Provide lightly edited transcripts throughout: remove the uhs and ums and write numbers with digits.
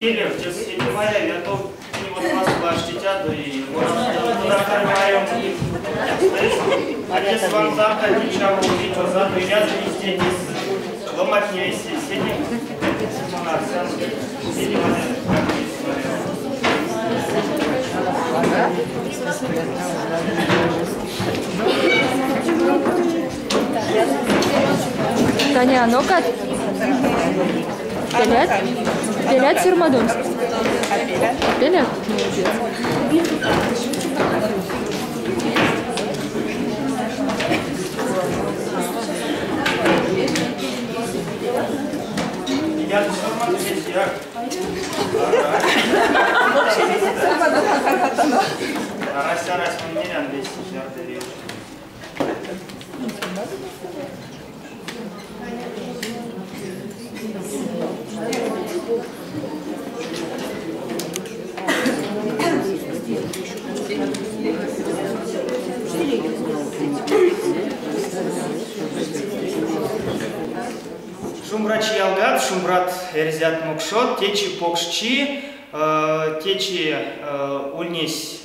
Мая, я то не вот вас плащитя, да и туда кармаем и отец вам завтра ничего увидеть, завтра и рядом везде ломать не вести, сидим Таня, ну-ка. Пилят? Пилят Сюрмадонск? Пилят? Молодец. Я Сюрмадонск здесь, я. Раз, мы не рядом вести, жертвы. Шумбрач ялгат, шумбрат эрзят мокшот, течи покшчи, течи ульнесь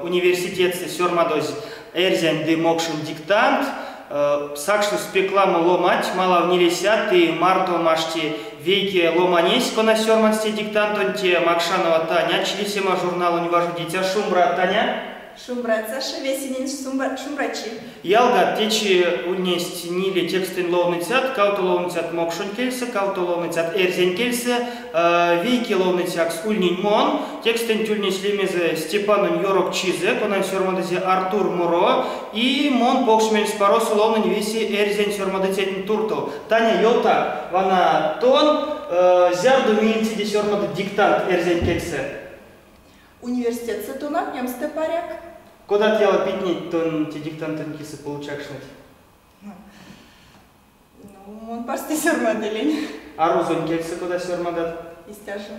университетсе Сюрмадоз эрзян де мокшун диктант, сакшу спекламу ломать, мала в невесят, и марто машти вейки ломанесь, кона Сюрмансте диктантон те Макшанова Таня, члисема журналу не важу дитя, шумбрат Таня. Шумбрат Саша, весенин шумбрачи. Ялгат течи унесть нили текстын ловныцят, кауто ловныцят мокшун кельсе, кауто ловныцят эрзен кельсе, вейки ловныцят ульнин мон, текстын тюльнись лемезе Степанун Йорок Чизе, конан Сюрмадозе Артур Муро, и мон покшмель спарос ловнын веси эрзен Сюрмадоцетин турту. Таня йота, вана тон, зярду милти де Сюрмадо диктант эрзен кельсе. Университет Сатуна, немсте паряк. Куда тела питнить, тон те диктантын кисы получакшнать? Ну, он просто Сюрмаделин. А розон кельсе куда Сюрмадат? Истяжен.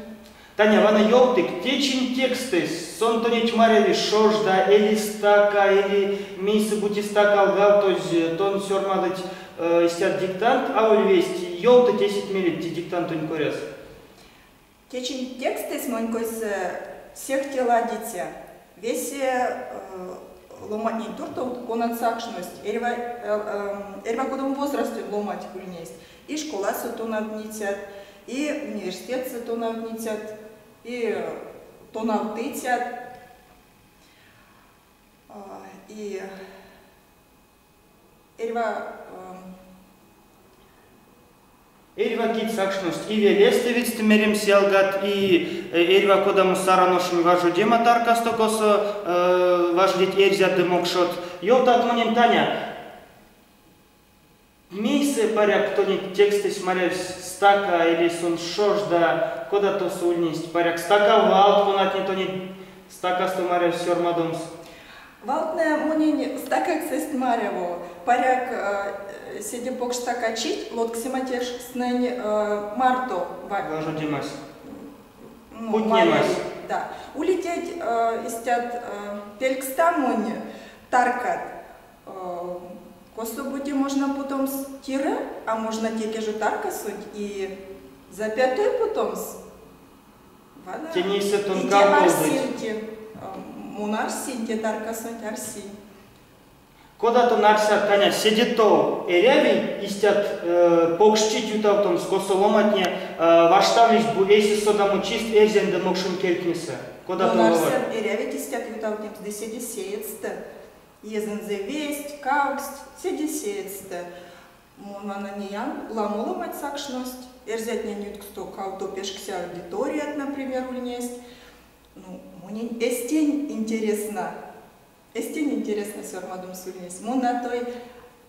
Таня, вана ёлтык, течин тексты, сон тонич мареви шожда, или стака, или мейсы бути стака алгал, то есть тон Сюрмадать истят диктант, а у весть ёлты 10 милит те диктант он коряс. Течин тексты с монькой всех тела дитя. Весе ломатний турту конацакшность. Эрва кодом возрасте ломать кульнесть. И школа сатуна гнитят, и университет сатуна гнитят, и тонавтытят. И Эрва кит сакшность, и велесте ведь мерим селгат, и эрва кодам сараношим важу дема таркастокосо важдить эрзят демокшот. Ёлта отмоним Таня. Мейсе паряк тоник тексты смотрев стака или сон шожда, кода то сульнисть паряк стака валт конат не тоник стака стомарев Сюрмадонск. Валтне монин стакак сестмарево паряк седи покштакачить, лотксиматеш снень марто Важу демась. Путь немась. Да. Улететь истят пелькстамони таркат. Кособуди можно потом с тире, а можно теке же тарка суть и за пятой потом с. Тенейся тонка арсинти. Мунарсинти тарка суть арси. Куда-то нарся Таня сидит то эряви истят покшчить ютавтом с косоломатне ваштавлись буэси содаму чист эрзен да мокшун келькнеса. Куда-то нарся эряви истят ютавтем с деседи сеется. Езен зе весть, каукст, седи сеется. Мона ниян ламоломать сакшность. Эрзят не нют кто кауто пешкся аудитория, например, ульнесть. Ну, мне эстень интересно. Эстень интересно Сюрмадом сульнес. Мона той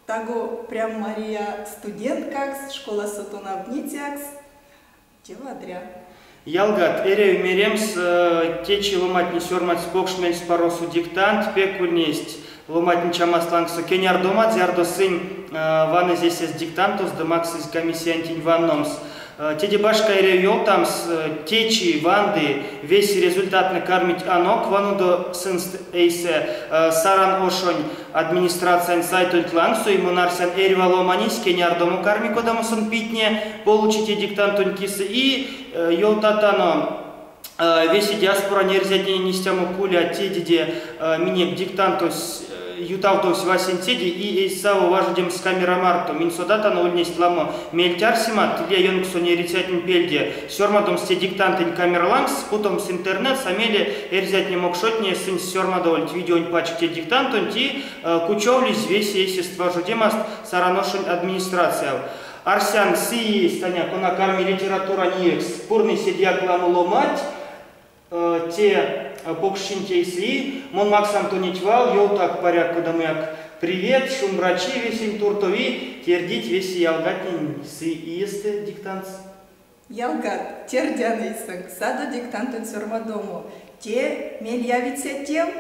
таго прям Мария студенткакс, школа сатуна внитякс. Тевадря. Ялгат, эрею меремс, течи ломатни Сюрмать спокшмель спаросу диктант, пекульнесть. Ломатни чамаслангсу кеняр домат, зярдо сын ваны здесь с диктантус, да макс из комиссии антинь ванномс. Теди башка ире там с течи, ванды, весь результатный кормить анок, вану до сынст эйсе саран ошонь администрация сайтуль тлангсу, и монарсян эрвало манис, кенярдому карми, кодаму сон питне, получите диктантунь кисы, и йолтатано весь диаспора нерзятне нестяму куля, теди минек диктантус, юталтос васинцеди и эйсаву важдем с камерамарту минсодата на ульнесть ламо мельтярсимат или йонксо нерицятнин пельде сёрмадом сте диктантын камерлангс путом с интернет самели эрзятне мокшотне сын сёрмадовольт видеонь пачке диктантон ти кучовлись весь естество жудемаст сараношин администрация арсян си станя кона карми литература ниекс пурный седьяк ламу ломать те покшинтейси, мон максам тонитвал, йол так порядку дамяк. Привет, шумбрачи, весень туртови, тердить веси ялгатин си иесте диктанс. Ялгат, тердянейсың, саду диктантын сөрмадому. Те, мел явице тем,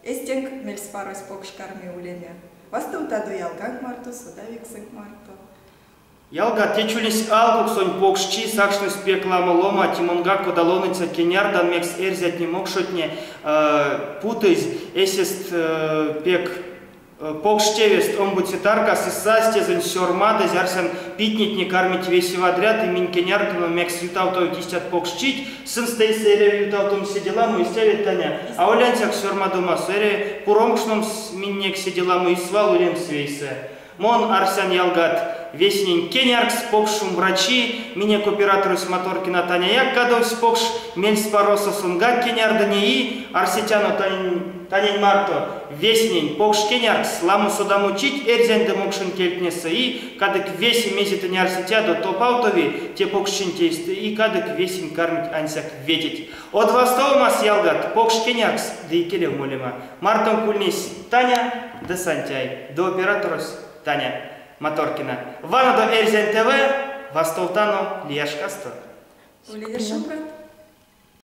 эстенг мел спарось покшкарми улеме. Васты утаду ялгак марту, судавиксың марту. Ялга течулись алгук сонь покшчи, сакшны спекла лома, тимонга кодалоныца кенярдан мекс эрзят не мокшотне путыз, эсест пек покштевест омбуцитарка, сисастезен сёрмада, зярсен питнит не кормить весь подряд, и мин кенярдан мекс ютавтов кистят покшчить, сын стей сере ютавтом сиделаму и стявит таня, а олянцак сёрмадума сере пуромкшном миннек сиделаму и свал улем свейсе. Мон арсян ялгат веснень кеняркс покшум врачи, меня кооператору с моторкина таня як кадовс покш, мель спароса сунга кенярдане и арсетяну танень марто, веснень покш кеняркс, ламу судам учить, эрзен де мокшин кельтнеса и кадык веси мезита не арсетяду топ-аутови, те покшинтейсты и кадык весень кармить ансяк ветить. От востова мас ялгат, покш кеняркс, да и келев молема, мартом кульнись Таня, да Сантяй, до операторус Таня Моторкина. Вана до Эрзен ТВ, Вастолтану Лияшкасто. Улидер Шумбрат.